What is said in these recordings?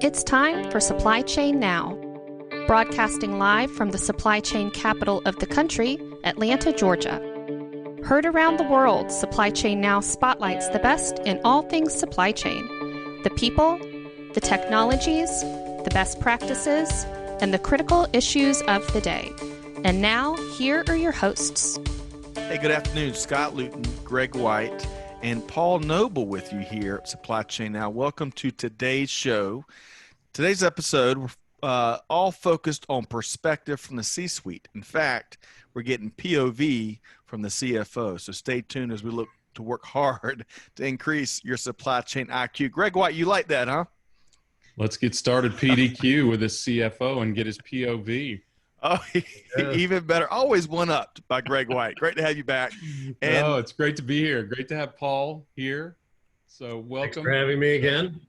It's time for Supply Chain Now. Broadcasting live from the supply chain capital of the country, Atlanta, Georgia. Heard around the world, Supply Chain Now spotlights the best in all things supply chain. The people, the technologies, the best practices, and the critical issues of the day. And now, here are your hosts. Hey, good afternoon. Scott Luton, Greg White, and Paul Noble with you here at Supply Chain Now. Welcome to today's show. Today's episode, we're all focused on perspective from the C-suite. In fact, we're getting POV from the CFO. So stay tuned as we look to work hard to increase your supply chain IQ. Greg White, you like that, huh? Let's get started PDQ with his CFO and get his POV. Oh, even better. Always one-upped by Greg White. Great to have you back. And it's great to be here. Great to have Paul here. So welcome. Thanks for having me again.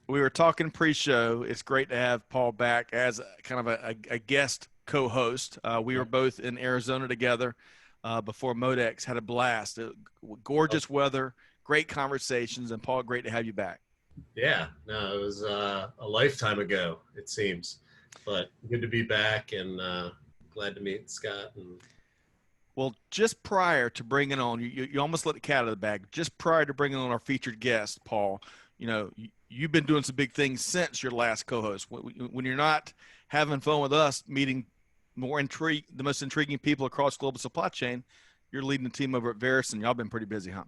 We were talking pre-show. It's great to have Paul back as kind of a guest co-host. We were both in Arizona together before Modex. Had a blast. Gorgeous weather, great conversations. And Paul, great to have you back. Yeah, no, it was a lifetime ago, it seems. But good to be back and glad to meet Scott. Well, just prior to bringing on, you almost let the cat out of the bag. Just prior to bringing on our featured guest, Paul, you know, you've been doing some big things since your last co-host. When you're not having fun with us, meeting the most intriguing people across global supply chain, you're leading the team over at Verusen. Y'all been pretty busy, huh?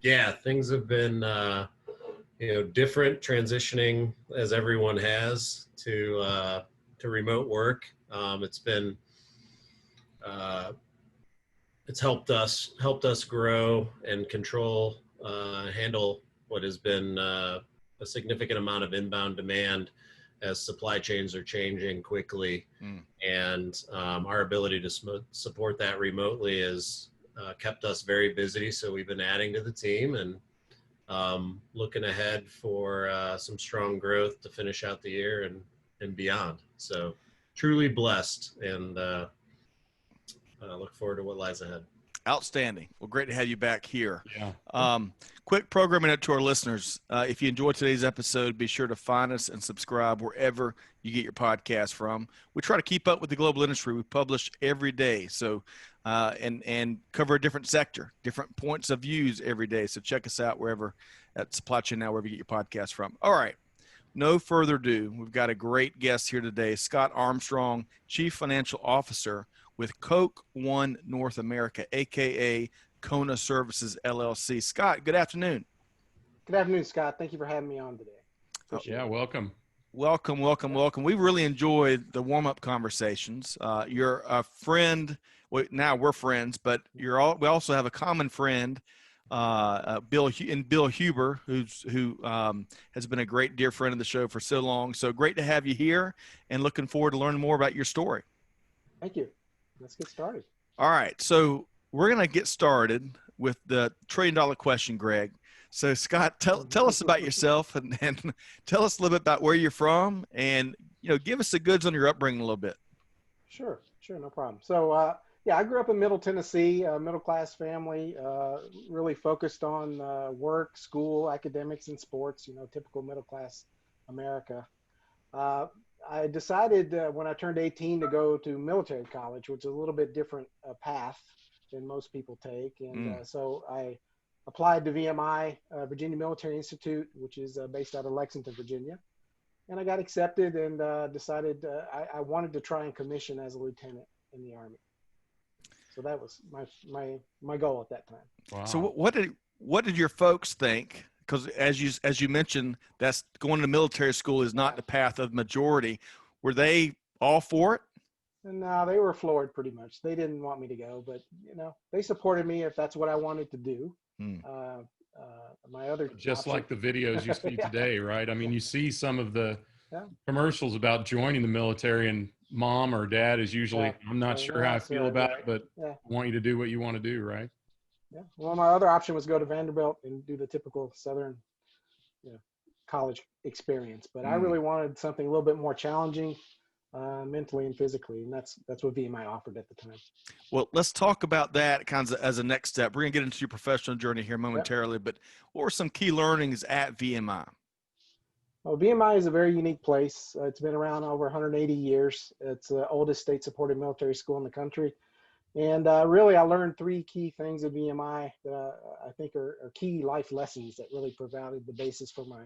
Yeah, things have been different, transitioning as everyone has to remote work. It's helped us grow and control, handle what has been a significant amount of inbound demand as supply chains are changing quickly. And our ability to support that remotely has kept us very busy. So we've been adding to the team and looking ahead for some strong growth to finish out the year and beyond. So truly blessed and look forward to what lies ahead. Outstanding. Well, great to have you back here. Yeah. Quick programming it to our listeners. If you enjoyed today's episode, be sure to find us and subscribe wherever you get your podcast from. We try to keep up with the global industry. We publish every day. So, and cover a different sector, different points of views every day. So check us out wherever at Supply Chain Now, wherever you get your podcast from. All right. No further ado. We've got a great guest here today, Scott Armstrong, Chief Financial Officer with Coke One North America, a.k.a. CONA Services LLC. Scott, good afternoon. Good afternoon, Scott. Thank you for having me on today. Welcome. Welcome. We really enjoyed the warm-up conversations. You're a friend. Well, now we're friends, but we also have a common friend, Bill Huber, who has been a great dear friend of the show for so long. So great to have you here and looking forward to learning more about your story. Thank you. Let's get started. All right. So we're going to get started with the $1 trillion question, Greg. So Scott, tell us about yourself and tell us a little bit about where you're from and, give us the goods on your upbringing a little bit. Sure. No problem. So, I grew up in Middle Tennessee, middle-class family, really focused on work, school, academics, and sports, typical middle-class America. I decided when I turned 18 to go to military college, which is a little bit different path than most people take. And so I applied to VMI, Virginia Military Institute, which is based out of Lexington, Virginia. And I got accepted and decided I wanted to try and commission as a lieutenant in the Army. So that was my goal at that time. Wow. So what did your folks think? Because as you mentioned, that's going to military school is not the path of majority. Were they all for it? No, they were floored pretty much. They didn't want me to go, but they supported me if that's what I wanted to do. My other just option, like the videos you see today, right? I mean, you see some of the Yeah. commercials about joining the military, and mom or dad is usually, I'm not sure how I feel about it, but I want you to do what you want to do, right? Yeah. Well, my other option was go to Vanderbilt and do the typical Southern college experience. But I really wanted something a little bit more challenging mentally and physically. And that's what VMI offered at the time. Well, let's talk about that kind of as a next step. We're going to get into your professional journey here momentarily, but what were some key learnings at VMI? Well, VMI is a very unique place. It's been around over 180 years. It's the oldest state-supported military school in the country. And really, I learned three key things at VMI that I think are key life lessons that really provided the basis for my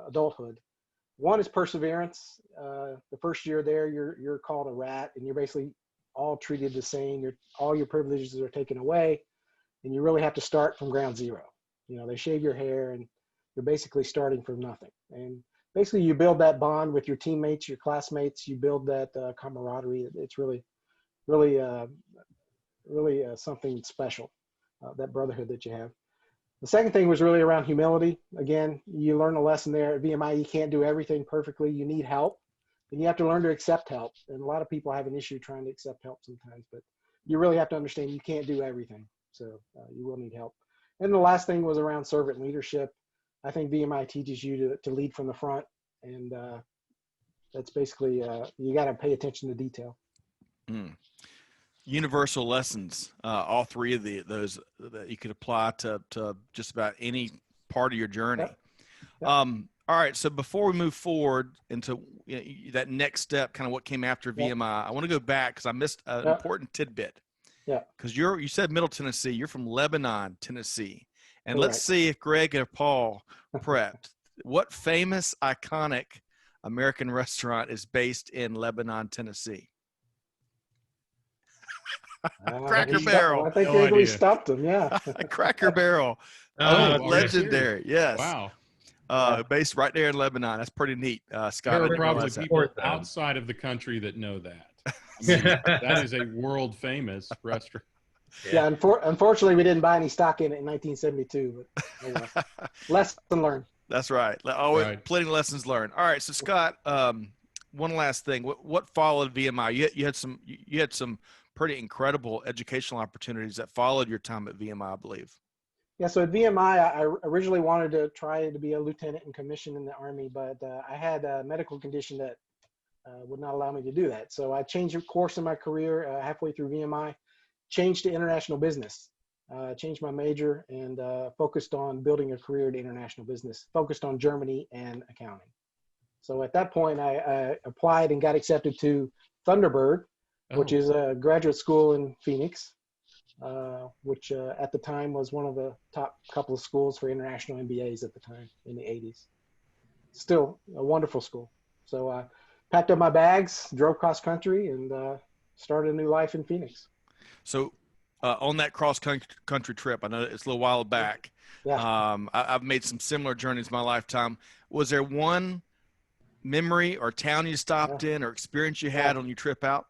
adulthood. One is perseverance. The first year there, you're called a rat, and you're basically all treated the same. All your privileges are taken away, and you really have to start from ground zero. You know, they shave your hair, and you're basically starting from nothing. And basically, you build that bond with your teammates, your classmates. You build that camaraderie. It's really something special, that brotherhood that you have. The second thing was really around humility. Again, you learn a lesson there at VMI. You can't do everything perfectly. You need help, and you have to learn to accept help. And a lot of people have an issue trying to accept help sometimes, but you really have to understand you can't do everything. So you will need help. And the last thing was around servant leadership. I think VMI teaches you to lead from the front, and that's basically, you got to pay attention to detail. Universal lessons, all three of those that you could apply to just about any part of your journey. Yep. All right, so before we move forward into that next step, kind of what came after VMI, I want to go back because I missed an important tidbit. Yeah. Because you said Middle Tennessee, you're from Lebanon, Tennessee, and Correct. let's see if Greg and Paul prepped. What famous, iconic American restaurant is based in Lebanon, Tennessee? Cracker Barrel. I think No we idea. stumped him. Yeah. Cracker Barrel. Legendary. Yes. Wow. Based right there in Lebanon. That's pretty neat. Scott, There I are didn't probably realize that. people outside of the country that know that. I mean, that is a world famous restaurant. Yeah. Unfortunately, we didn't buy any stock in it in 1972, but oh well. Lesson learned. That's right. Always Right. plenty of lessons learned. All right. So Scott, one last thing. What followed VMI? You had some pretty incredible educational opportunities that followed your time at VMI, I believe. Yeah, so at VMI, I originally wanted to try to be a lieutenant and commissioned in the Army, but I had a medical condition that would not allow me to do that. So I changed course in my career halfway through VMI, changed to international business, changed my major, and focused on building a career in international business, focused on Germany and accounting. So at that point, I applied and got accepted to Thunderbird, which is a graduate school in Phoenix, which at the time was one of the top couple of schools for international MBAs at the time in the 80s. Still a wonderful school. So I packed up my bags, drove cross country, and started a new life in Phoenix. So on that cross country trip, I know it's a little while back. Yeah. I've made some similar journeys in my lifetime. Was there one memory or town you stopped in or experience you had on your trip out?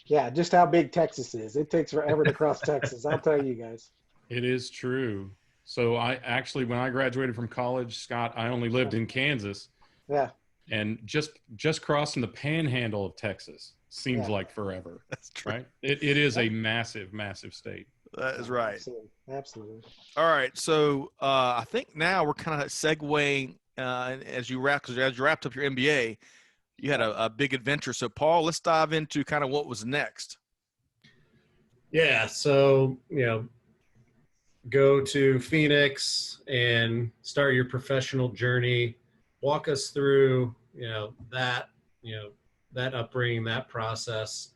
Yeah, just how big Texas is. It takes forever to cross Texas. I'll tell you guys. It is true. So I actually, when I graduated from college, Scott, I only lived in Kansas. Yeah. And just crossing the panhandle of Texas seems like forever. That's true. Right? It is a massive, massive state. That is right. Absolutely. All right. So I think now we're kind of segueing as you wrapped up your MBA, you had a big adventure. So Paul, let's dive into kind of what was next. Yeah. So, go to Phoenix and start your professional journey. Walk us through, that upbringing, that process,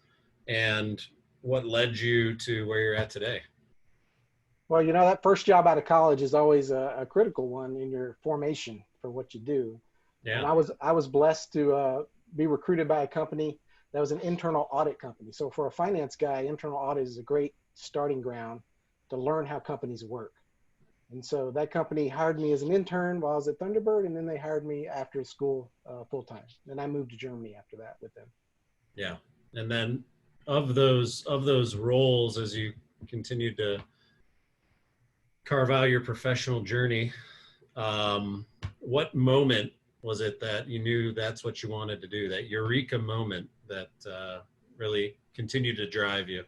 and what led you to where you're at today. Well, that first job out of college is always a critical one in your formation for what you do. Yeah. And I was blessed to be recruited by a company that was an internal audit company. So for a finance guy, internal audit is a great starting ground to learn how companies work. And so that company hired me as an intern while I was at Thunderbird, and then they hired me after school full time. And I moved to Germany after that with them. Yeah. And then of those roles, as you continued to carve out your professional journey, what moment was it that you knew that's what you wanted to do, that eureka moment that really continued to drive you?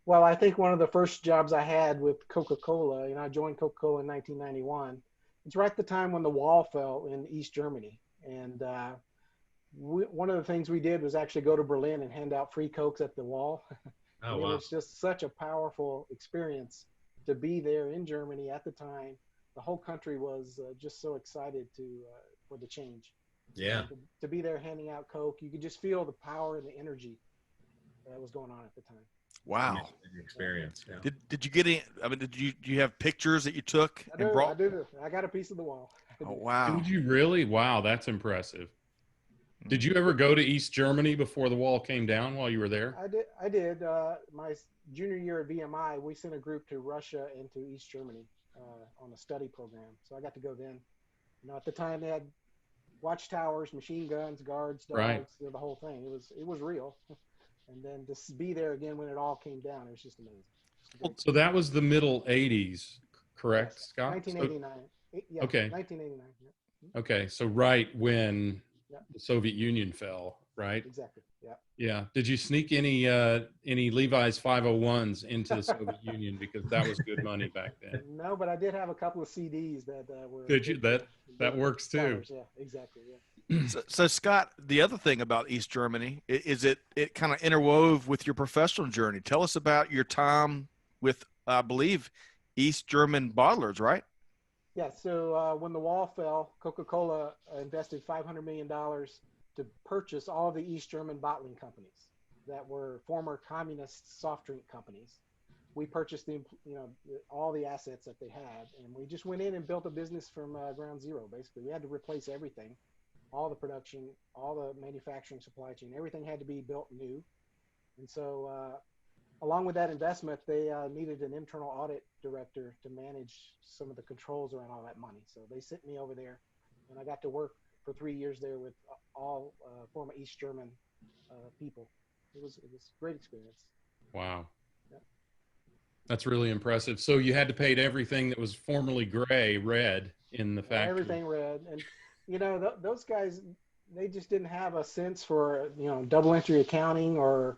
Well, I think one of the first jobs I had with Coca-Cola, I joined Coca-Cola in 1991. It's right at the time when the wall fell in East Germany. And one of the things we did was actually go to Berlin and hand out free Cokes at the wall. Oh, wow. It was just such a powerful experience to be there in Germany at the time. The whole country was just so excited to for the change. Yeah. To be there handing out Coke, you could just feel the power and the energy that was going on at the time. Wow. Experience. Yeah. Did you get any? I mean, do you have pictures that you took and brought? I do. I got a piece of the wall. Oh, wow. Did you really? Wow, that's impressive. Did you ever go to East Germany before the wall came down while you were there? I did. My junior year at VMI, we sent a group to Russia and to East Germany on a study program. So I got to go then. At the time they had watchtowers, machine guns, guards, dogs, right. The whole thing. It was real. And then to be there again when it all came down, it was just amazing. So that was the middle 80s, correct, Yes, Scott? 1989. Yeah, okay. 1989. Yeah. Okay, so right when Yeah. the Soviet Union fell, right? Exactly. Yeah. Yeah. Did you sneak any Levi's 501s into the Soviet Union, because that was good money back then? No, but I did have a couple of CDs that were. Did you? That works too. Sellers. Yeah, exactly. Yeah. So Scott, the other thing about East Germany is it kind of interwove with your professional journey. Tell us about your time with, I believe, East German bottlers, right? Yeah. So when the wall fell, Coca-Cola invested $500 million to purchase all of the East German bottling companies that were former communist soft drink companies. We purchased all the assets that they had, and we just went in and built a business from ground zero. Basically, we had to replace everything. All the production, all the manufacturing supply chain, everything had to be built new. And so along with that investment, they needed an internal audit director to manage some of the controls around all that money. So they sent me over there, and I got to work for 3 years there with all former East German people. It was a great experience. Wow. Yeah. That's really impressive. So you had to paint everything that was formerly gray red in the factory. Everything red. And those guys, they just didn't have a sense for, double entry accounting or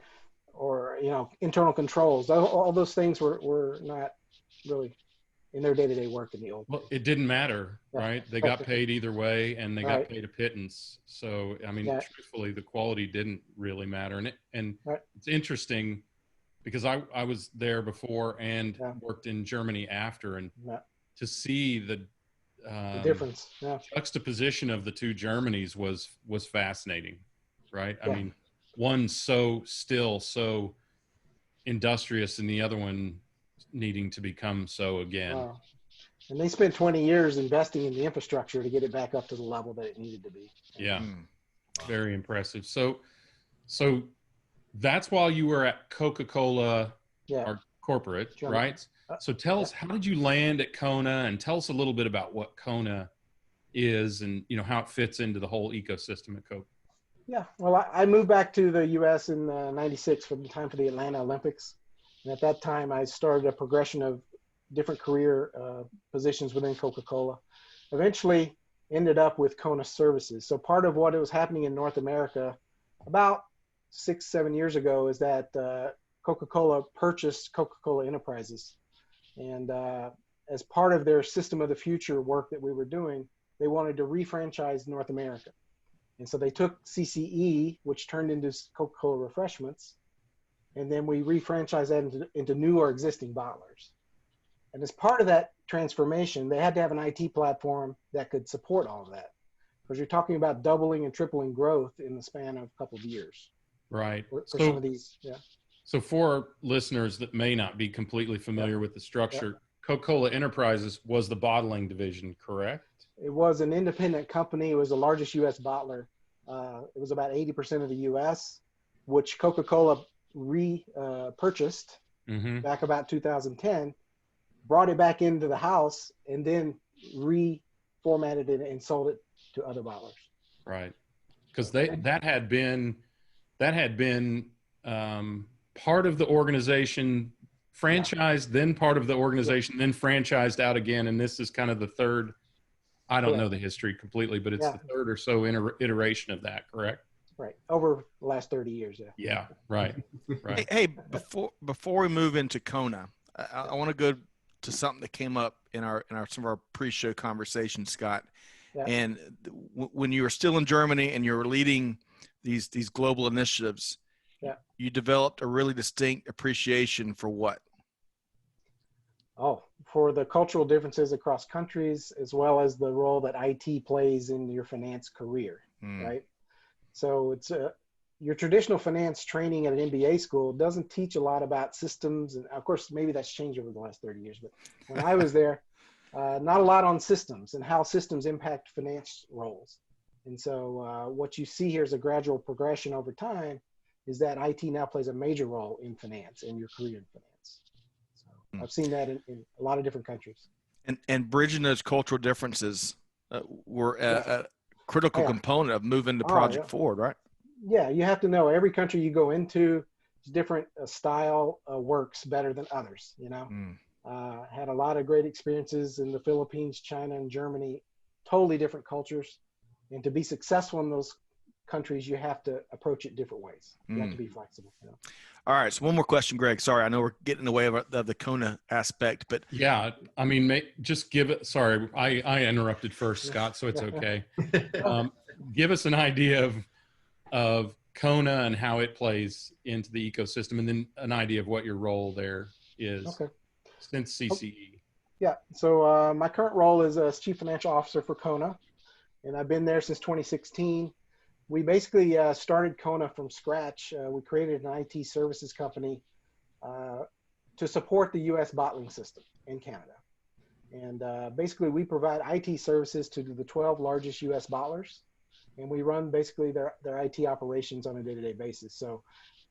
internal controls. All those things were not really in their day-to-day work in the old days. It didn't matter, right? They got paid either way, and they got Right. paid a pittance. So, I mean, Yeah. truthfully, the quality didn't really matter. And Right. it's interesting because I was there before and Yeah. worked in Germany after, and Yeah. to see the difference. Yeah. juxtaposition of the two Germanys was fascinating, right? Yeah. I mean, one so industrious, and the other one needing to become so again. Wow. And they spent 20 years investing in the infrastructure to get it back up to the level that it needed to be. Yeah. Very impressive. So that's while you were at Coca-Cola, Yeah. or corporate, Germany. right? So tell us, how did you land at Kona, and tell us a little bit about what Kona is, and how it fits into the whole ecosystem at Coke. Yeah. Well, I moved back to the U.S. in '96 for the time for the Atlanta Olympics. And at that time, I started a progression of different career positions within Coca-Cola. Eventually ended up with CONA Services. So part of what was happening in North America about 6-7 years ago is that Coca-Cola purchased Coca-Cola Enterprises. And as part of their system of the future work that we were doing, they wanted to refranchise North America. And so they took CCE, which turned into Coca-Cola Refreshments, and then we refranchised that into new or existing bottlers. And as part of that transformation, they had to have an IT platform that could support all of that, because you're talking about doubling and tripling growth in the span of a couple of years. Right. For some of these, yeah. So for listeners that may not be completely familiar with the structure, Coca-Cola Enterprises was the bottling division, correct? It was an independent company. It was the largest U.S. bottler. It was about 80% of the U.S., which Coca-Cola purchased back about 2010, brought it back into the house, and then reformatted it and sold it to other bottlers. Right. Because that had been part of the organization, franchised, then part of the organization, then franchised out again. And this is kind of the third, I don't know the history completely, but it's the third or so iteration of that, correct? Right. Over the last 30 years. Yeah. Yeah. Right. Right. Hey, before we move into Kona, I want to go to something that came up in some of our pre-show conversations, Scott. Yeah. And when you were still in Germany and you were leading these global initiatives, you developed a really distinct appreciation for what? Oh, for the cultural differences across countries, as well as the role that IT plays in your finance career, right? So it's your traditional finance training at an MBA school doesn't teach a lot about systems. And of course, maybe that's changed over the last 30 years, but when I was there, not a lot on systems and how systems impact finance roles. And so what you see here is a gradual progression over time is that IT now plays a major role in finance and your career in finance. So I've seen that in a lot of different countries. And bridging those cultural differences were a critical component of moving the project forward, right? Yeah, you have to know every country you go into, different style works better than others, you know. Had a lot of great experiences in the Philippines, China, and Germany, totally different cultures. And to be successful in those countries, you have to approach it different ways. You have to be flexible. You know? All right. So one more question, Greg. Sorry, I know we're getting in the way of the Kona aspect, but yeah, I mean, just give it. Sorry, I interrupted first, Scott, so it's okay. Give us an idea of Kona and how it plays into the ecosystem, and then an idea of what your role there is since CCE. Yeah. So my current role is as Chief Financial Officer for Kona, and I've been there since 2016. We basically started Kona from scratch. We created an IT services company to support the U.S. bottling system in Canada. And basically, we provide IT services to the 12 largest U.S. bottlers, and we run basically their IT operations on a day-to-day basis. So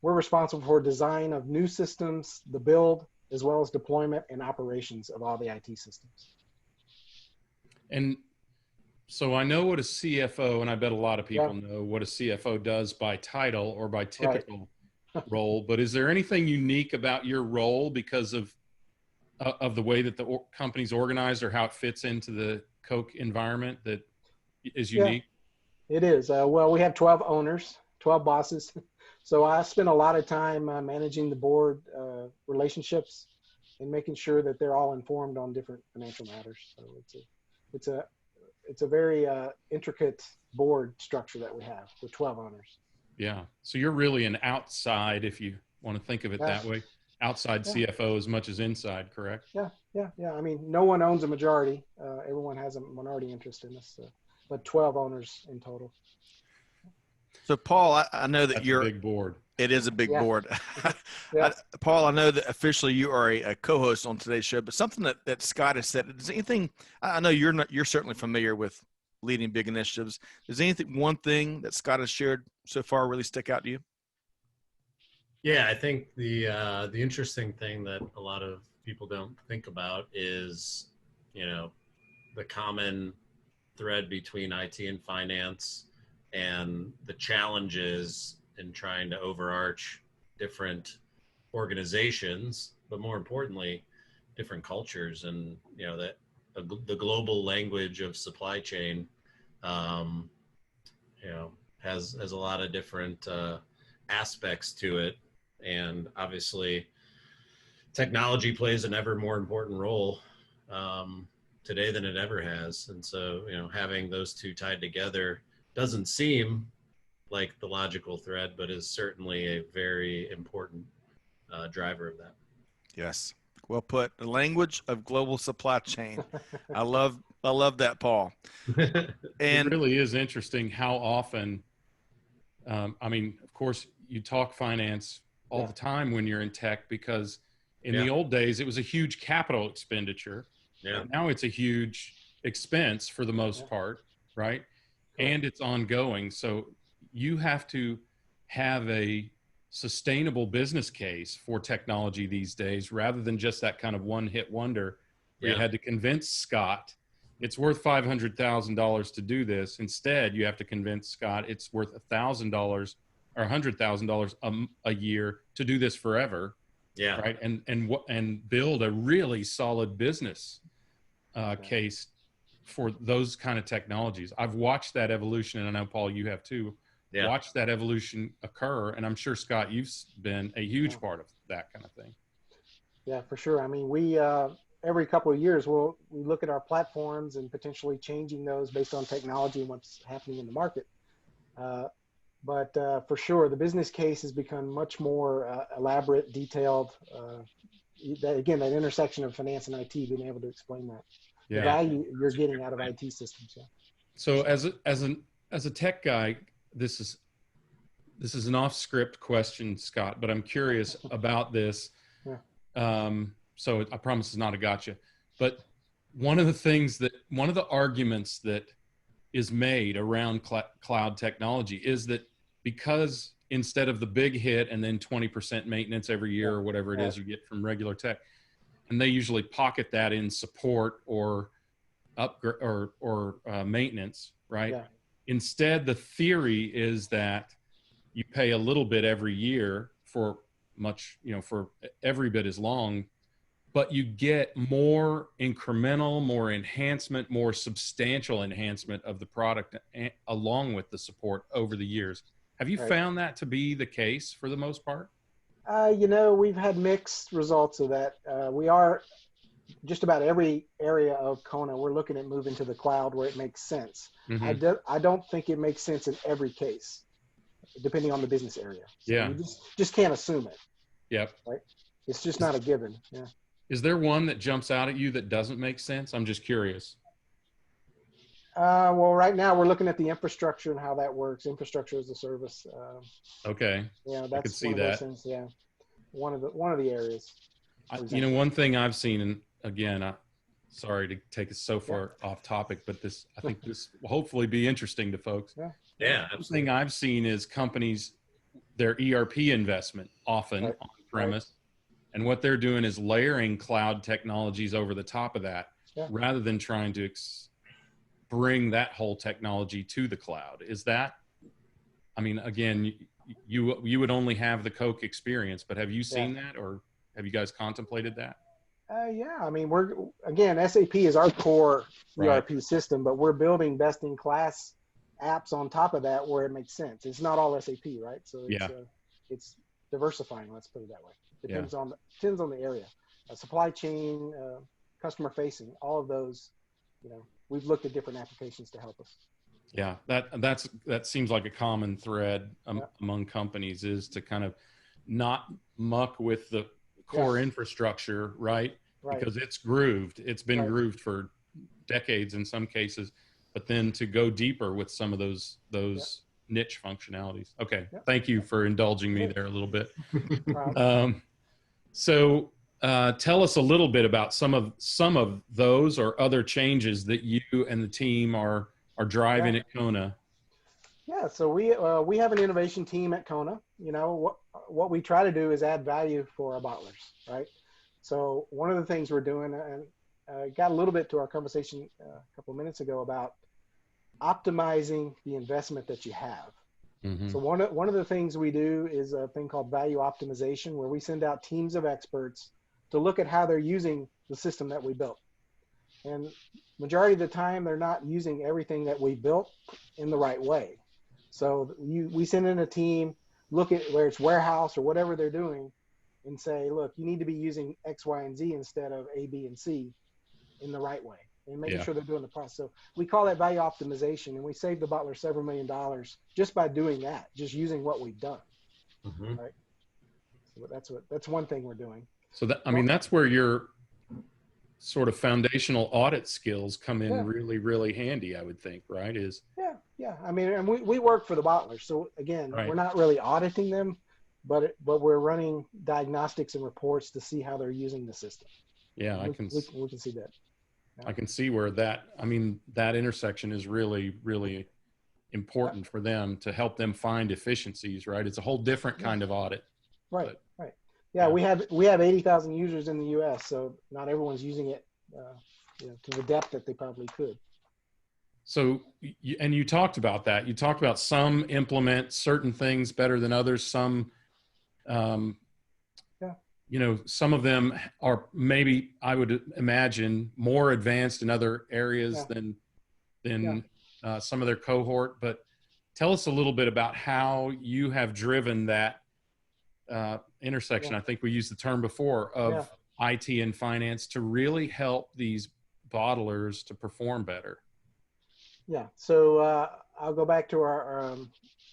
we're responsible for design of new systems, the build, as well as deployment and operations of all the IT systems. And so I know what a CFO, and I bet a lot of people know what a CFO does by title or by typical role, but is there anything unique about your role because of the way that the company's organized or how it fits into the Coke environment that is unique? Yeah, it is. Well, we have 12 owners, 12 bosses. So I spend a lot of time managing the board relationships and making sure that they're all informed on different financial matters. So it's a very intricate board structure that we have with 12 owners. Yeah. So you're really an outside, if you want to think of it that way, outside CFO as much as inside, correct? Yeah. I mean, no one owns a majority. Everyone has a minority interest in this, but 12 owners in total. So Paul, I know that you're a big board. It is a big board. Paul, I know that officially you are a co-host on today's show, but something that Scott has said, is anything, I know you're certainly familiar with leading big initiatives. Does one thing that Scott has shared so far really stick out to you? Yeah, I think the interesting thing that a lot of people don't think about is, the common thread between IT and finance and the challenges in trying to overarch different organizations, but more importantly, different cultures, and that the global language of supply chain, has a lot of different aspects to it, and obviously, technology plays an ever more important role today than it ever has, and so having those two tied together doesn't seem like the logical thread, but is certainly a very important driver of that. Yes. Well put. The language of global supply chain. I love that, Paul. And it really is interesting how often, I mean, of course, you talk finance all the time when you're in tech, because in the old days, it was a huge capital expenditure. Yeah. Now it's a huge expense for the most part, right? And it's ongoing. So you have to have a sustainable business case for technology these days, rather than just that kind of one-hit wonder where you had to convince Scott it's worth $500,000 to do this. Instead, you have to convince Scott it's worth $1,000 or $100,000 a year to do this forever. Yeah. Right. And build a really solid business case for those kind of technologies. I've watched that evolution, and I know, Paul, you have too. Watched that evolution occur, and I'm sure, Scott, you've been a huge part of that kind of thing. Yeah, for sure. I mean, we every couple of years we look at our platforms and potentially changing those based on technology and what's happening in the market. But for sure, the business case has become much more elaborate, detailed, again, that intersection of finance and IT, being able to explain that, the value you're getting out of IT systems. Yeah. So as a tech guy, this is an off-script question, Scott, but I'm curious about this. Yeah. So I promise it's not a gotcha. But one of the arguments that is made around cloud technology is that because instead of the big hit and then 20% maintenance every year or whatever it is you get from regular tech, and they usually pocket that in support or upgrade or maintenance, right? Yeah. Instead, the theory is that you pay a little bit every year for for every bit as long, but you get more incremental, more enhancement, more substantial enhancement of the product along with the support over the years. Have you found that to be the case for the most part? We've had mixed results of that. We are just about every area of Kona, we're looking at moving to the cloud where it makes sense. Mm-hmm. I don't think it makes sense in every case, depending on the business area. So you just can't assume it. Yep. Right? It's just not a given. Yeah. Is there one that jumps out at you that doesn't make sense? I'm just curious. Well, right now we're looking at the infrastructure and how that works. Infrastructure as a service. Okay. Yeah, that's I could see one of that. those things. Yeah, one of the areas. One thing I've seen, and again, sorry to take us so far off topic, but I think this will hopefully be interesting to folks. Yeah. One thing I've seen is companies, their ERP investment often on premise, and what they're doing is layering cloud technologies over the top of that, rather than trying to bring that whole technology to the cloud. Is that, I mean, again, you would only have the Coke experience, but have you seen that, or have you guys contemplated that? Yeah, I mean, SAP is our core ERP system, but we're building best-in-class apps on top of that where it makes sense. It's not all SAP, right? So it's diversifying. Let's put it that way. Depends on the area, supply chain, customer facing, all of those. We've looked at different applications to help us. Yeah, that seems like a common thread among companies, is to kind of not muck with the core infrastructure, right? Because it's grooved. It's been grooved for decades in some cases, but then to go deeper with some of those niche functionalities. Okay, thank you for indulging me there a little bit. So tell us a little bit about some of those or other changes that you and the team are driving at Kona. Yeah, so we have an innovation team at Kona. What we try to do is add value for our bottlers, right? So one of the things we're doing, and got a little bit to our conversation a couple of minutes ago about optimizing the investment that you have. Mm-hmm. So one of the things we do is a thing called value optimization, where we send out teams of experts to look at how they're using the system that we built. And majority of the time, they're not using everything that we built in the right way. So we send in a team, look at where it's warehouse or whatever they're doing, and say, look, you need to be using X, Y, and Z instead of A, B, and C in the right way, and making sure they're doing the process. So we call that value optimization, and we save the bottler several $1 million just by doing that, just using what we've done. Mm-hmm. Right. So that's one thing we're doing. So that's where your sort of foundational audit skills come in really, really handy, I would think, right? Yeah. I mean, and we work for the bottlers. So again, we're not really auditing them, but we're running diagnostics and reports to see how they're using the system. Yeah, we can see that. Yeah. I can see where that intersection is really, really important for them, to help them find efficiencies, right? It's a whole different kind of audit. Right. Yeah, we have 80,000 users in the U.S., so not everyone's using it to the depth that they probably could. So, you talked about that. You talked about some implement certain things better than others. Some, some of them are maybe, I would imagine, more advanced in other areas than some of their cohort. But tell us a little bit about how you have driven that intersection. I think we used the term before of IT and finance to really help these bottlers to perform better. Yeah. So I'll go back to our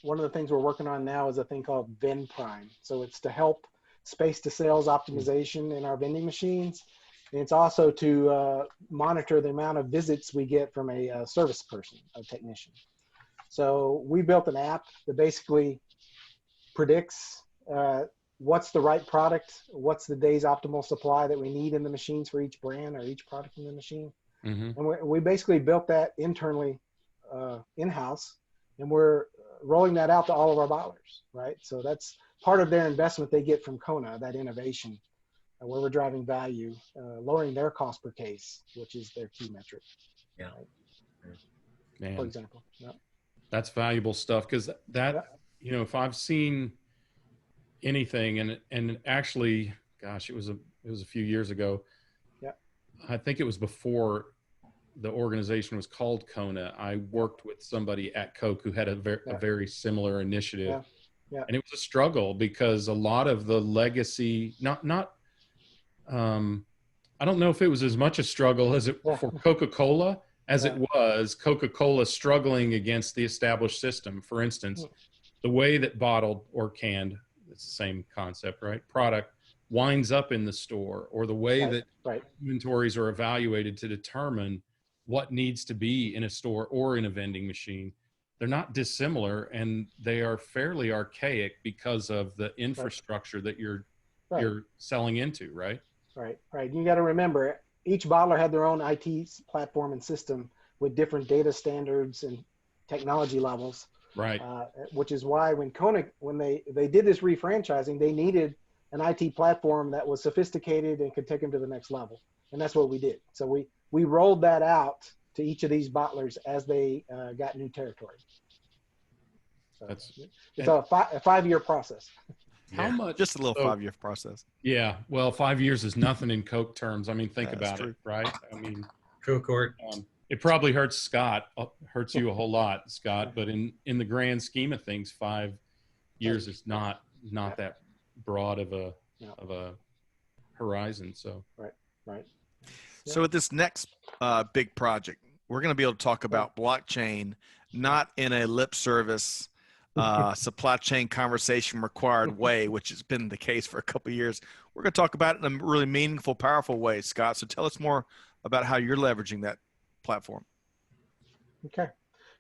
one of the things we're working on now is a thing called VEN Prime. So it's to help space to sales optimization in our vending machines. And it's also to monitor the amount of visits we get from a service person, a technician. So we built an app that basically predicts what's the right product, what's the day's optimal supply that we need in the machines for each brand or each product in the machine. And we basically built that internally in-house, and we're rolling that out to all of our bottlers, right? So that's part of their investment they get from Kona, that innovation, where we're driving value, lowering their cost per case, which is their key metric. Yeah. Right? Man, For example. Yeah. that's valuable stuff, because that, you know, if I've seen anything, and actually, gosh, it was a few years ago. Yeah. I think it was before the organization was called Kona. I worked with somebody at Coke who had a very similar initiative. Yeah. Yeah. And it was a struggle because a lot of the legacy, I don't know if it was as much a struggle as it for Coca-Cola as it was Coca-Cola struggling against the established system. For instance, the way that bottled or canned, it's the same concept, right? Product winds up in the store, or the way that inventories are evaluated to determine what needs to be in a store or in a vending machine. They're not dissimilar, and they are fairly archaic because of the infrastructure that you're selling into, right? Right. You got to remember, each bottler had their own IT platform and system with different data standards and technology levels. Right. Which is why when Kona, when they did this refranchising, they needed an IT platform that was sophisticated and could take them to the next level. And that's what we did. So we rolled that out to each of these bottlers as they got new territory. So it's a 5-year process. How much? Just a little 5-year process. Yeah. Well, 5 years is nothing in Coke terms. I mean, think about it, right? I mean, it probably hurts hurts you a whole lot, Scott, but in the grand scheme of things, 5 years is not that broad of a horizon. So, Right. So with this next big project, we're going to be able to talk about blockchain, not in a lip service supply chain conversation required way, which has been the case for a couple of years. We're going to talk about it in a really meaningful, powerful way, Scott. So tell us more about how you're leveraging that platform. Okay.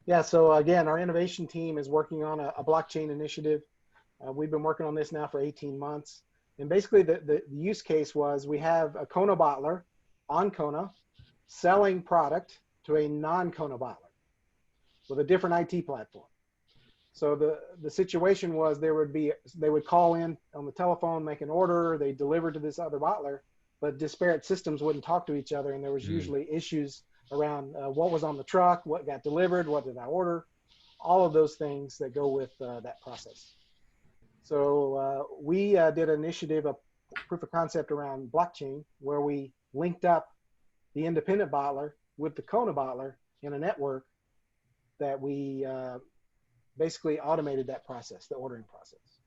Yeah. So again, our innovation team is working on a blockchain initiative. We've been working on this now for 18 months. And basically the use case was we have a Kona bottler on Kona selling product to a non-Kona bottler with a different IT platform. So the situation was they would call in on the telephone, make an order, they deliver to this other bottler, but disparate systems wouldn't talk to each other. And there was usually issues around what was on the truck, what got delivered, what did I order, all of those things that go with that process. So we did an initiative, a proof of concept around blockchain, where we linked up the independent bottler with the Kona bottler in a network that we basically automated that process, the ordering process.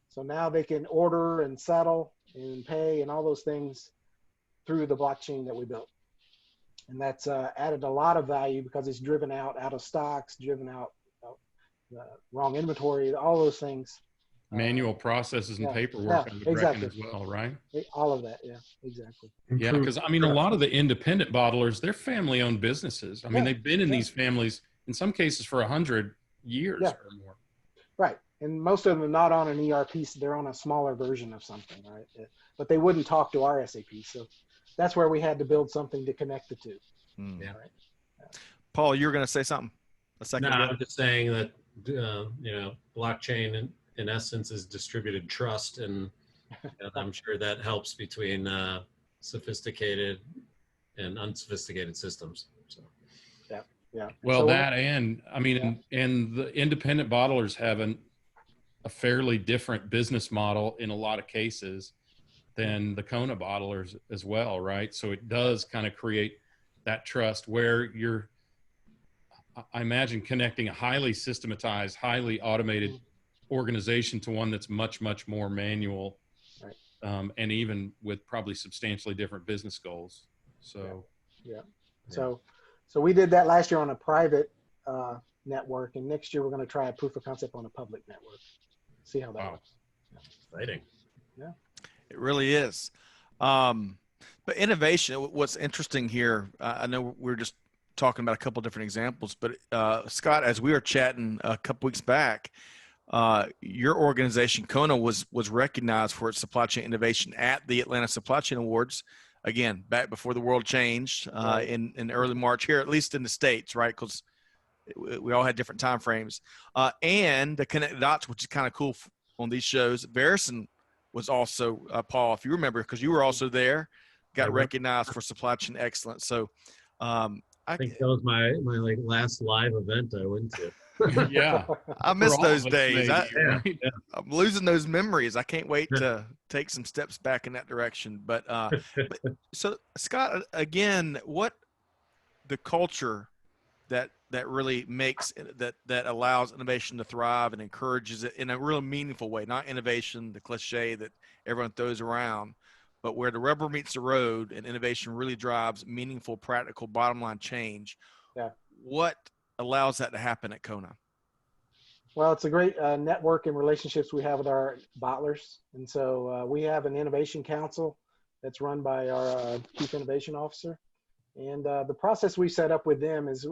So now they can order and settle and pay and all those things through the blockchain that we built. And that's added a lot of value because it's driven out of stocks, driven out wrong inventory, all those things. Manual processes and paperwork on the back end as well, right? All of that, yeah, exactly. Yeah, because I mean, a lot of the independent bottlers, they're family-owned businesses. I mean, they've been in these families, in some cases, for 100 years or more. Right, and most of them are not on an ERP, so they're on a smaller version of something, right? But they wouldn't talk to our SAP, so that's where we had to build something to connect the two. Yeah. Right? Paul, you were going to say something a second ago. I'm just saying that blockchain in essence is distributed trust, and I'm sure that helps between sophisticated and unsophisticated systems. So yeah. Well, so and I mean, and the independent bottlers have a fairly different business model in a lot of cases than the Kona bottlers as well, right? So it does kind of create that trust where I imagine, connecting a highly systematized, highly automated organization to one that's much, much more manual, and even with probably substantially different business goals. So, So we did that last year on a private network, and next year we're going to try a proof of concept on a public network. See how that works. Exciting. Yeah. It really is. But innovation, what's interesting here, I know we're just talking about a couple different examples, but Scott, as we were chatting a couple weeks back, your organization, Kona, was recognized for its supply chain innovation at the Atlanta Supply Chain Awards. Again, back before the world changed in early March here, at least in the States, right? Because we all had different time frames. And the Connect the Dots, which is kind of cool on these shows. Verusen was also, Paul, if you remember, because you were also there, got recognized for supply chain excellence. So I think that was my like last live event I went to. Yeah. I miss those days. Maybe, I'm losing those memories. I can't wait to take some steps back in that direction. But so Scott, again, what the culture that really makes that allows innovation to thrive and encourages it in a real meaningful way, not innovation, the cliche that everyone throws around, but where the rubber meets the road and innovation really drives meaningful, practical, bottom line change. Yeah. What allows that to happen at Kona? Well, it's a great network and relationships we have with our bottlers. And so we have an innovation council that's run by our chief innovation officer. And the process we set up with them is,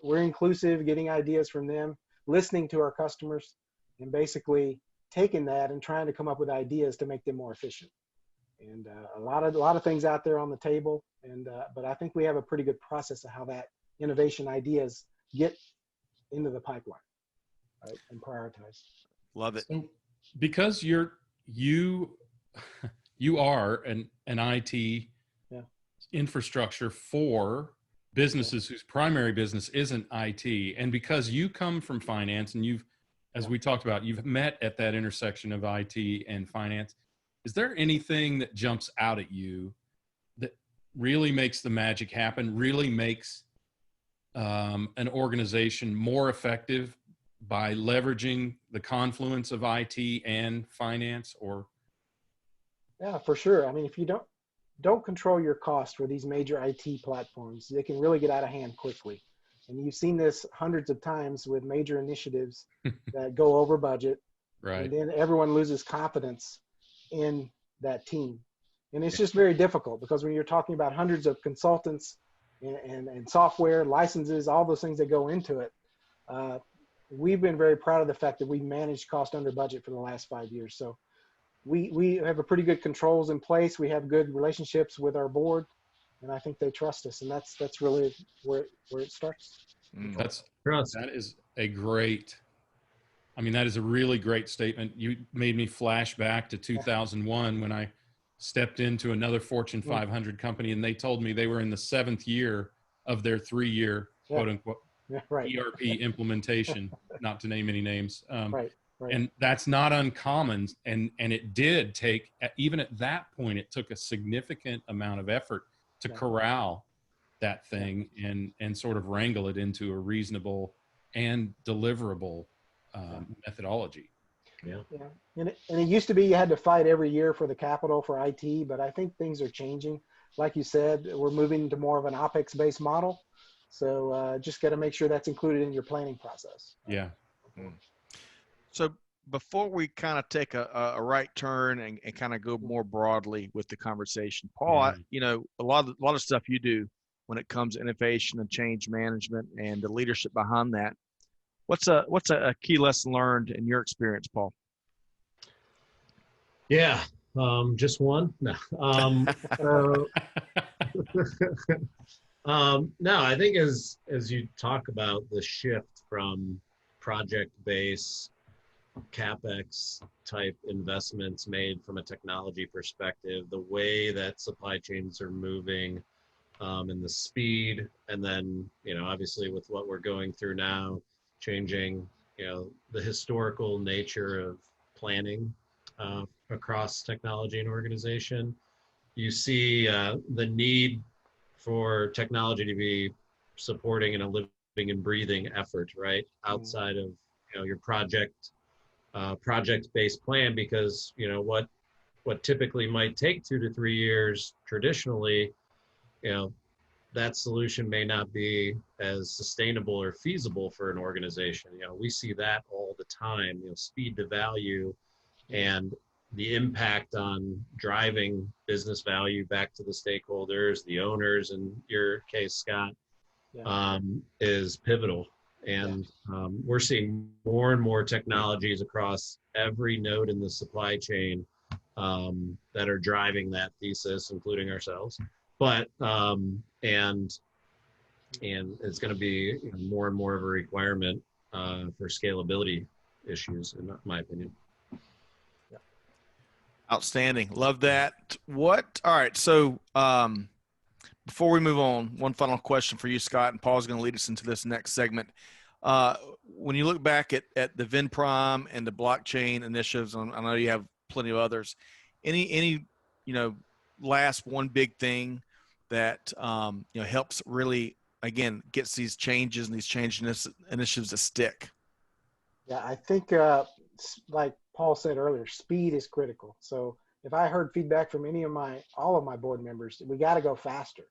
we're inclusive, getting ideas from them, listening to our customers, and basically taking that and trying to come up with ideas to make them more efficient. And a lot of things out there on the table. And but I think we have a pretty good process of how that innovation ideas get into the pipeline, right, and prioritize. Love it. So because you are an IT infrastructure for businesses whose primary business isn't IT, and because you come from finance and you've, as we talked about, you've met at that intersection of IT and finance, is there anything that jumps out at you that really makes the magic happen, really makes an organization more effective by leveraging the confluence of IT and finance? Or yeah, for sure. I mean, if you don't control your cost for these major IT platforms, they can really get out of hand quickly. And you've seen this hundreds of times with major initiatives that go over budget, right, and then everyone loses confidence in that team. And it's just very difficult, because when you're talking about hundreds of consultants and software licenses, all those things that go into it, we've been very proud of the fact that we've managed cost under budget for the last 5 years. So we have a pretty good controls in place. We have good relationships with our board, and I think they trust us. And that's really where it starts. That is a great, I mean, that is a really great statement. You made me flash back to 2001 when I stepped into another Fortune 500 company, and they told me they were in the 7th year of their 3-year quote unquote ERP implementation, not to name any names. Right. And that's not uncommon. And it did take, even at that point, it took a significant amount of effort to corral that thing and sort of wrangle it into a reasonable and deliverable methodology. Yeah. And it used to be you had to fight every year for the capital for IT, but I think things are changing. Like you said, we're moving to more of an OpEx-based model. So just got to make sure that's included in your planning process. Yeah. So before we kind of take a right turn and kind of go more broadly with the conversation, Paul, a lot of stuff you do when it comes to innovation and change management and the leadership behind that. What's a key lesson learned in your experience, Paul? Yeah, just one. No. No, I think as you talk about the shift from project-based CapEx type investments made from a technology perspective, the way that supply chains are moving, and the speed, and then, obviously with what we're going through now, changing, the historical nature of planning across technology and organization, you see the need for technology to be supporting in a living and breathing effort, right? Outside of, your project-based plan, because, what typically might take 2 to 3 years traditionally, that solution may not be as sustainable or feasible for an organization. We see that all the time, speed to value and the impact on driving business value back to the stakeholders, the owners, in your case, Scott, is pivotal. And we're seeing more and more technologies across every node in the supply chain that are driving that thesis, including ourselves. But and it's going to be more and more of a requirement for scalability issues, in my opinion. Outstanding. Love that. All right. So before we move on, one final question for you, Scott, and Paul's going to lead us into this next segment. When you look back at the VinPrime and the blockchain initiatives, I know you have plenty of others, any last one big thing that helps really, again, gets these changes and these change initiatives to stick? Yeah, I think like Paul said earlier, speed is critical. So if I heard feedback from all of my board members, we got to go faster.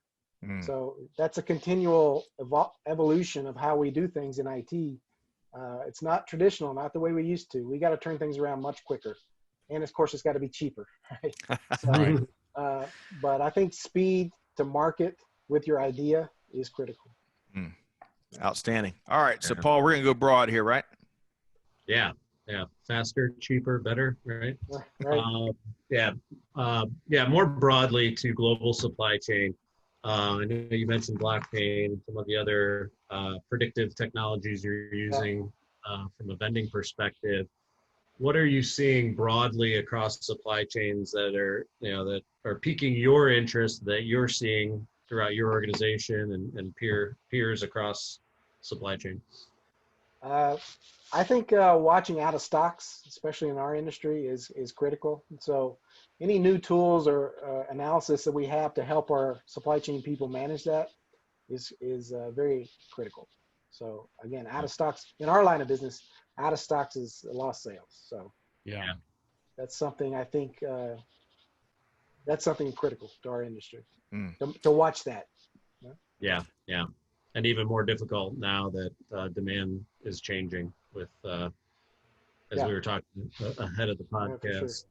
So that's a continual evolution of how we do things in IT. It's not traditional, not the way we used to. We got to turn things around much quicker. And of course, it's got to be cheaper, right? So, right. But I think speed to market with your idea is critical. Outstanding. All right. So Paul, we're going to go broad here, right? Yeah. Faster, cheaper, better, right? Right. More broadly to global supply chain. I know you mentioned blockchain, some of the other predictive technologies you're using from a vending perspective. What are you seeing broadly across supply chains that are piquing your interest, that you're seeing throughout your organization and peers across supply chain? I think watching out of stocks, especially in our industry, is critical. So any new tools or analysis that we have to help our supply chain people manage that is very critical. So again, out of stocks in our line of business, out of stocks is lost sales. So that's something I think that's something critical to our industry to watch that. Yeah. And even more difficult now that demand is changing with, as we were talking ahead of the podcast,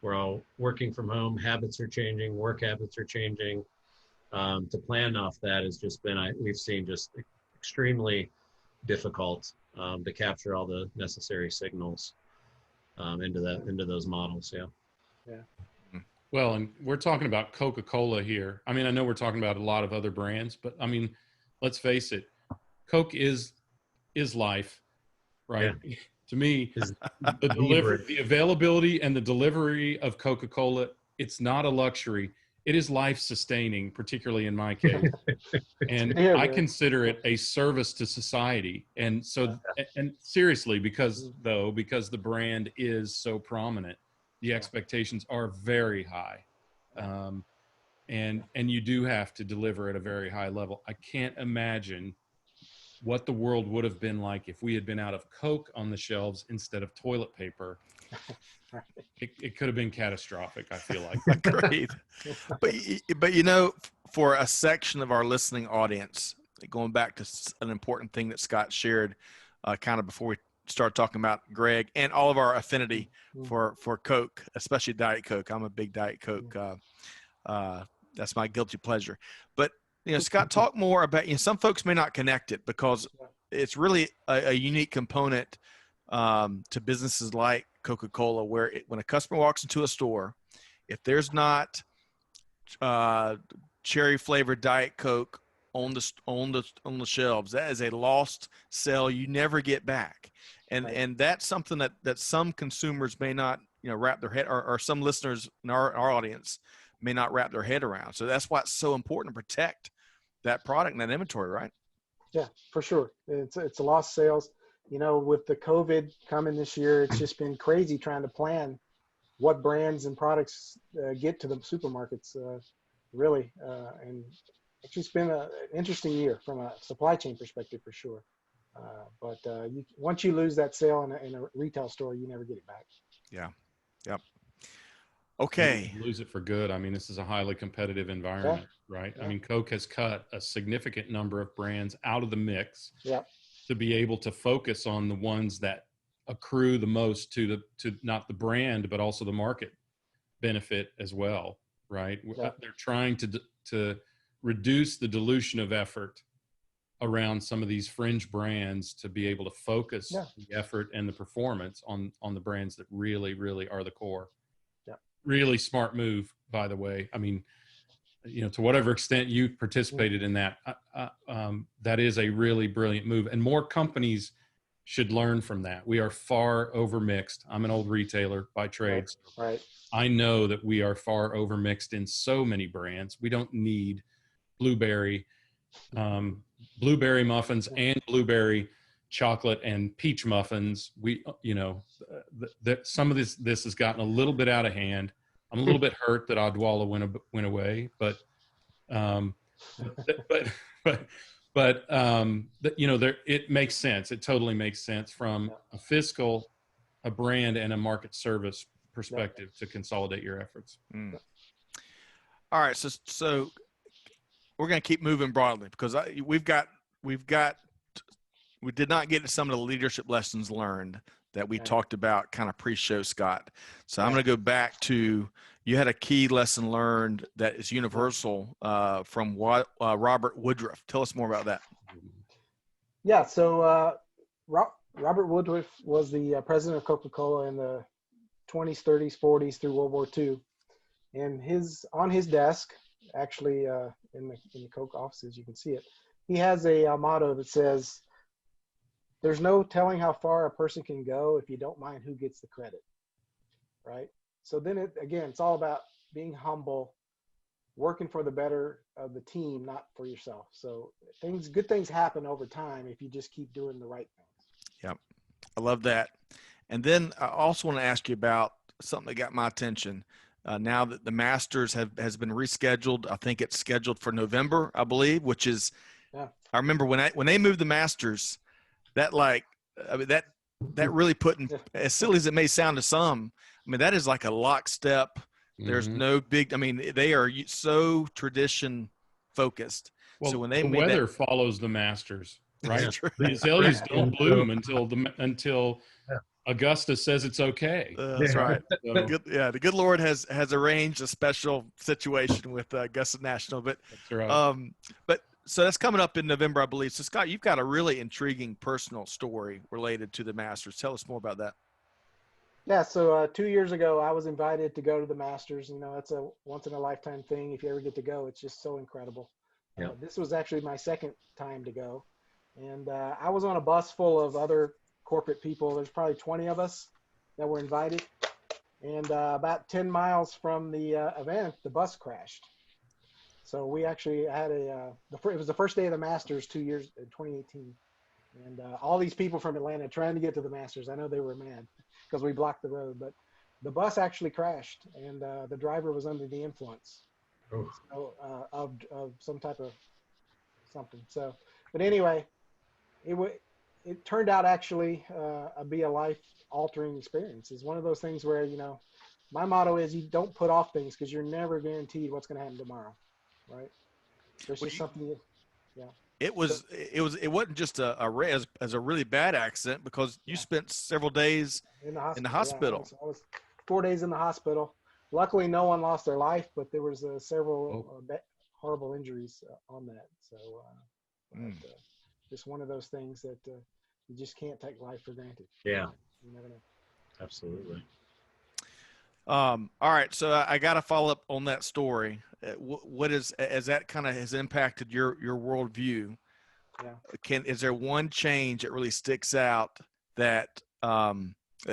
we're all working from home, habits are changing, work habits are changing. To plan off that has just been, we've seen just extremely difficult to capture all the necessary signals into those models. Yeah. Well, and we're talking about Coca-Cola here. I mean, I know we're talking about a lot of other brands, but I mean, let's face it, Coke is life, right? Yeah. To me, the availability and the delivery of Coca-Cola, it's not a luxury. It is life sustaining, particularly in my case. And I consider it a service to society. And so, and seriously, because the brand is so prominent, the expectations are very high. And you do have to deliver at a very high level. I can't imagine what the world would have been like if we had been out of Coke on the shelves instead of toilet paper. It could have been catastrophic, I feel like. Great. But for a section of our listening audience, going back to an important thing that Scott shared kind of before we start talking about Greg and all of our affinity for Coke, especially Diet Coke. I'm a big Diet Coke. That's my guilty pleasure. But Scott, talk more about, some folks may not connect it because it's really a unique component to businesses like Coca-Cola, where when a customer walks into a store, if there's not cherry flavored Diet Coke on the shelves, that is a lost sale you never get back. And that's something that some consumers may not wrap their head, or some listeners in our audience may not wrap their head around. So that's why it's so important to protect that product and that inventory, right? Yeah, for sure. It's a lost sales. With the COVID coming this year, it's just been crazy trying to plan what brands and products get to the supermarkets, really. And it's just been an interesting year from a supply chain perspective, for sure. But once you lose that sale in a retail store, you never get it back. Yeah. Yep. Okay. You lose it for good. I mean, this is a highly competitive environment, right? Yeah. I mean, Coke has cut a significant number of brands out of the mix to be able to focus on the ones that accrue the most to not the brand, but also the market benefit as well, right? Yeah. They're trying to reduce the dilution of effort around some of these fringe brands to be able to focus the effort and the performance on the brands that really, really are the core. Yeah. Really smart move, by the way. I mean, to whatever extent you participated in that, that is a really brilliant move. And more companies should learn from that. We are far overmixed. I'm an old retailer by trade. Right. I know that we are far overmixed in so many brands. We don't need blueberry muffins and blueberry chocolate and peach muffins. Some of this has gotten a little bit out of hand. I'm a little bit hurt that Odwalla went away, but it makes sense. It totally makes sense from a fiscal, a brand, and a market service perspective to consolidate your efforts. All right, so we're going to keep moving broadly because we did not get to some of the leadership lessons learned that we talked about kind of pre-show, Scott. So I'm going to go back to, you had a key lesson learned that is universal from Robert Woodruff. Tell us more about that. Yeah. So Robert Woodruff was the president of Coca-Cola in the 20s, 30s, 40s through World War II. And on his desk, actually in the Coke offices, you can see it, he has a motto that says, "There's no telling how far a person can go if you don't mind who gets the credit." Right? So then it's all about being humble, working for the better of the team, not for yourself. So good things happen over time if you just keep doing the right things. Yep. I love that. And then I also want to ask you about something that got my attention. Now that the Masters has been rescheduled, I think it's scheduled for November, I believe, which is, I remember when they moved the Masters, that really put in, as silly as it may sound to some, I mean, that is like a lockstep. There's no big, I mean, they are so tradition focused. Well, so when they the weather follows the Masters, right? The azaleas don't bloom until Augusta says it's okay. That's right. The good Lord has arranged a special situation with Augusta National, but that's right. So that's coming up in November, I believe. So Scott, you've got a really intriguing personal story related to the Masters. Tell us more about that. Yeah. So 2 years ago, I was invited to go to the Masters. It's a once in a lifetime thing. If you ever get to go, it's just so incredible. Yeah. This was actually my second time to go. And I was on a bus full of other corporate people. There's probably 20 of us that were invited. And about 10 miles from the event, the bus crashed. So we actually had it was the first day of the Masters 2 years, 2018. And all these people from Atlanta trying to get to the Masters, I know they were mad because we blocked the road, but the bus actually crashed and the driver was under the influence of some type of something. So, but anyway, it turned out actually be a life-altering experience. It's one of those things where, my motto is you don't put off things because you're never guaranteed what's going to happen tomorrow, right? There's just something, It wasn't just a really bad accident because you spent several days in the hospital. I was 4 days in the hospital. Luckily, no one lost their life, but there was several horrible injuries on that. So just one of those things that you just can't take life for granted. Yeah. You never know. Absolutely. All right. So I got to follow up on that story. What is, as that kind of has impacted your worldview? Yeah. Is there one change that really sticks out that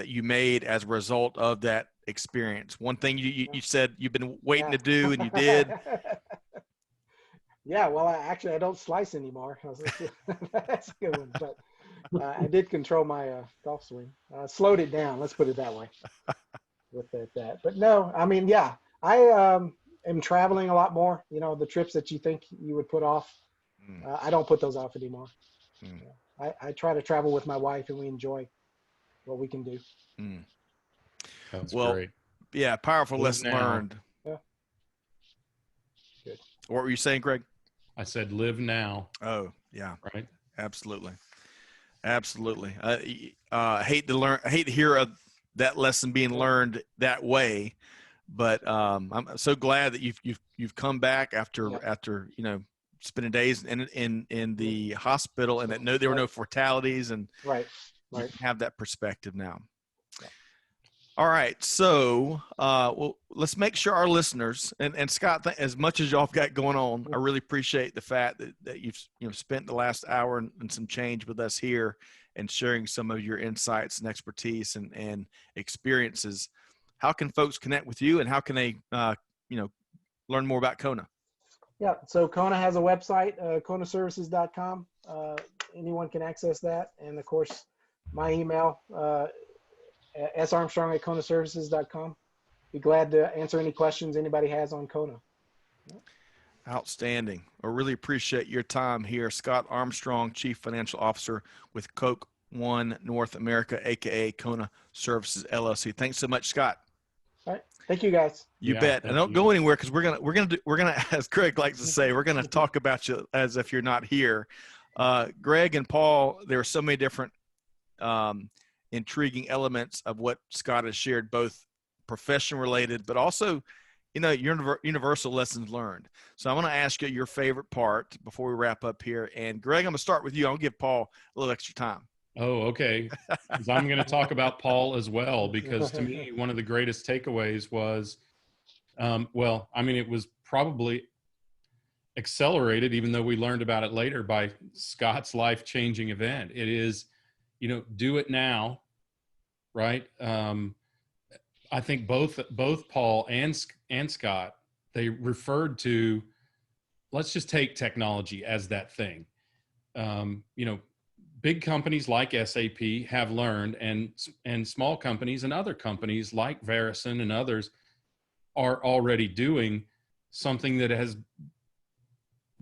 you made as a result of that experience? One thing you said you've been waiting to do and you did. Yeah, well, I don't slice anymore. That's a good one. But I did control my golf swing. Slowed it down. Let's put it that way. With that. But no, I mean, yeah, I am traveling a lot more. The trips that you think you would put off, I don't put those off anymore. I try to travel with my wife, and we enjoy what we can do. That's great. Yeah, powerful lesson learned. Yeah. Good. What were you saying, Greg? I said, live now. Oh, yeah. Right. Absolutely. Absolutely. I hate to hear of that lesson being learned that way, but I'm so glad that you've come back after spending days in the hospital, and that there were no fatalities, and Right. you have that perspective now. Yeah. All right, so well, let's make sure our listeners and Scott, as much as y'all have got going on, I really appreciate the fact that you've spent the last hour and some change with us here and sharing some of your insights and expertise and experiences. How can folks connect with you, and how can they learn more about Kona? Yeah, so Kona has a website, CONAServices.com. Anyone can access that, and of course, my email. sarmstrong@CONAServices.com. Be glad to answer any questions anybody has on Kona. Outstanding. I really appreciate your time here. Scott Armstrong, Chief Financial Officer with Coke One North America, aka CONA Services LLC. Thanks so much, Scott. All right. Thank you, guys. You bet. And don't go anywhere, because we're gonna, as Greg likes to say, we're gonna talk about you as if you're not here. Greg and Paul, there are so many different intriguing elements of what Scott has shared, both profession related, but also, universal lessons learned. So I want to ask you your favorite part before we wrap up here. And Greg, I'm gonna start with you. I'll give Paul a little extra time. Oh, okay. Because I'm going to talk about Paul as well, because to me, one of the greatest takeaways was, it was probably accelerated, even though we learned about it later, by Scott's life-changing event. It is, do it now, right? I think both Paul and Scott, they referred to, let's just take technology as that thing. Big companies like SAP have learned, and small companies and other companies like Verusen and others are already doing something that has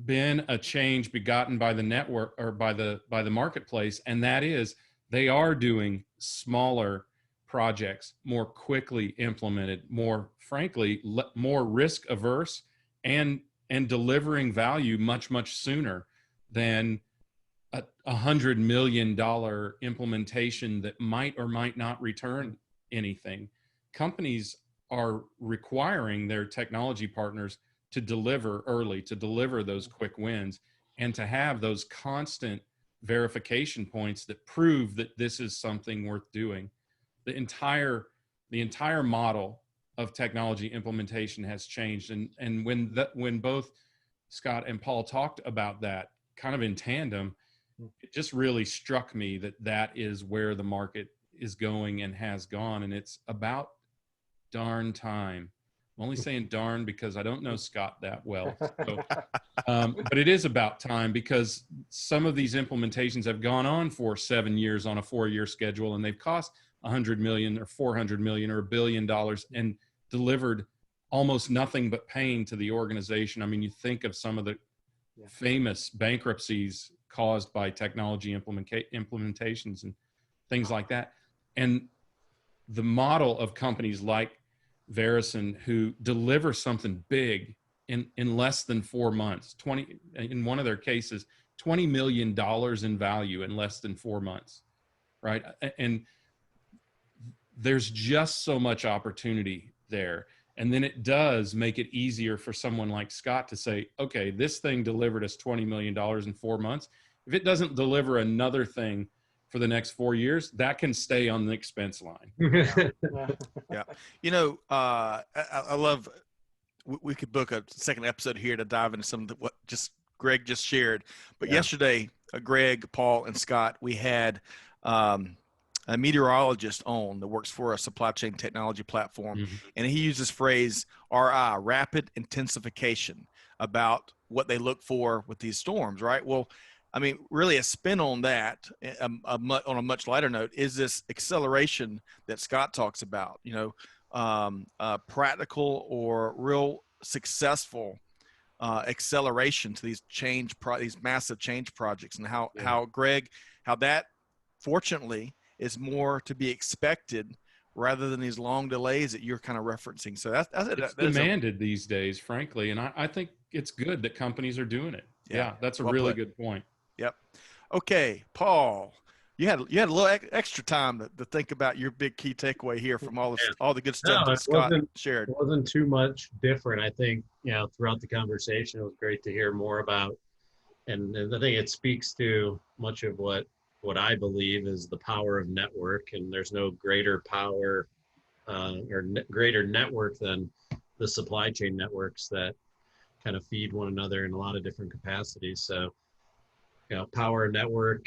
been a change begotten by the network, or by the marketplace, and that is they are doing smaller projects, more quickly implemented, more frankly, more risk averse, and delivering value much sooner than a $100 million implementation that might or might not return anything. Companies are requiring their technology partners to deliver early, to deliver those quick wins, and to have those constant verification points that prove that this is something worth doing. The entire model of technology implementation has changed. And when both Scott and Paul talked about that kind of in tandem, it just really struck me that is where the market is going and has gone. And it's about darn time. I'm only saying darn because I don't know Scott that well. So, but it is about time, because some of these implementations have gone on for 7 years on a 4-year schedule, and they've cost $100 million or $400 million or $1 billion and delivered almost nothing but pain to the organization. I mean, you think of some of the famous bankruptcies caused by technology implementations and things like that. And the model of companies like Verusen, who deliver something big in less than 4 months, in one of their cases, $20 million in value in less than 4 months, right? And there's just so much opportunity there. And then it does make it easier for someone like Scott to say, okay, this thing delivered us $20 million in 4 months. If it doesn't deliver another thing for the next 4 years, that can stay on the expense line. Yeah. I love, we could book a second episode here to dive into some of what just Greg just shared. But yesterday, Greg, Paul, and Scott, we had a meteorologist on that works for a supply chain technology platform. Mm-hmm. And he used this phrase, RI, rapid intensification, about what they look for with these storms, right? Well, I mean, really a spin on that, on a much lighter note, is this acceleration that Scott talks about, practical or real successful acceleration to these these massive change projects, and how Greg, how that fortunately is more to be expected rather than these long delays that you're kind of referencing. So that's demanded these days, frankly. And I think it's good that companies are doing it. Yeah, that's a really good point. Yep. Okay, Paul, you had a little extra time to think about your big key takeaway here from all the good stuff that Scott shared. It wasn't too much different. I think, throughout the conversation, it was great to hear more about, and I think it speaks to much of what I believe is the power of network. And there's no greater power greater network than the supply chain networks that kind of feed one another in a lot of different capacities. So, power network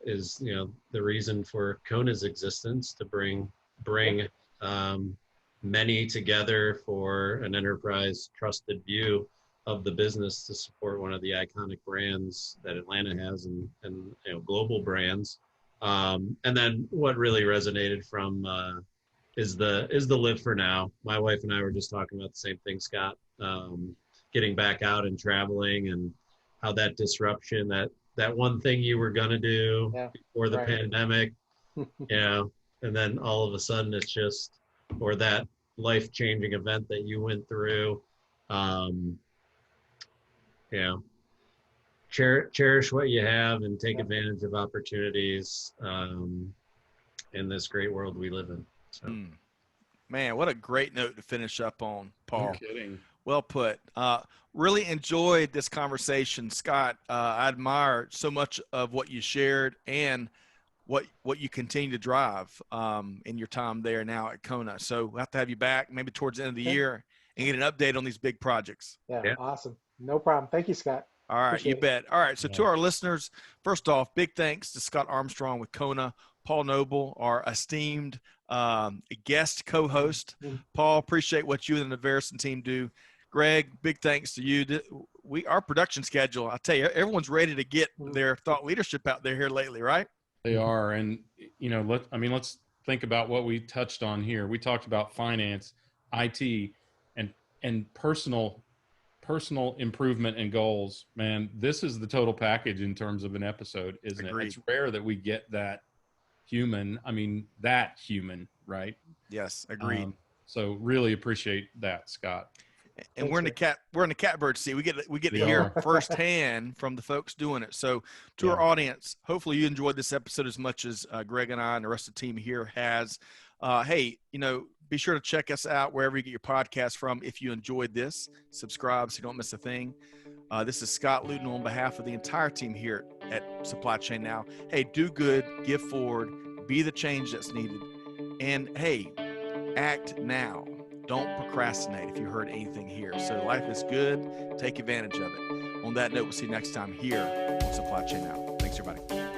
is, the reason for Kona's existence, to bring many together for an enterprise trusted view of the business to support one of the iconic brands that Atlanta has, and global brands. And then what really resonated from is the live for now. My wife and I were just talking about the same thing, Scott, getting back out and traveling, and how that disruption, that one thing you were going to do before the pandemic, and then all of a sudden it's just, or that life-changing event that you went through, cherish what you have and take advantage of opportunities in this great world we live in. So. Man, what a great note to finish up on, Paul. No kidding. Well put. Really enjoyed this conversation, Scott. I admire so much of what you shared and what you continue to drive in your time there now at Kona. So we'll have to have you back maybe towards the end of the year and get an update on these big projects. Yeah, awesome. No problem. Thank you, Scott. All right, Appreciate you bet. All right, so to our listeners, first off, big thanks to Scott Armstrong with Kona, Paul Noble, our esteemed guest co-host. Paul, appreciate what you and the Verusen team do. Greg, big thanks to you. Our production schedule, I tell you, everyone's ready to get their thought leadership out there here lately, right? They are. And, let's think about what we touched on here. We talked about finance, IT, and personal improvement and goals. Man, this is the total package in terms of an episode, isn't Agreed. it? It's rare that we get that human, right? Yes, agreed. So really appreciate that, Scott. And we're in the catbird seat. We get to hear firsthand from the folks doing it. So to our audience, hopefully you enjoyed this episode as much as Greg and I and the rest of the team here has. Hey, be sure to check us out wherever you get your podcast from. If you enjoyed this, subscribe so you don't miss a thing. This is Scott Luton on behalf of the entire team here at Supply Chain Now. Hey, do good, give forward, be the change that's needed. And hey, act now. Don't procrastinate if you heard anything here. So life is good. Take advantage of it. On that note, we'll see you next time here on Supply Chain Now. Thanks, everybody.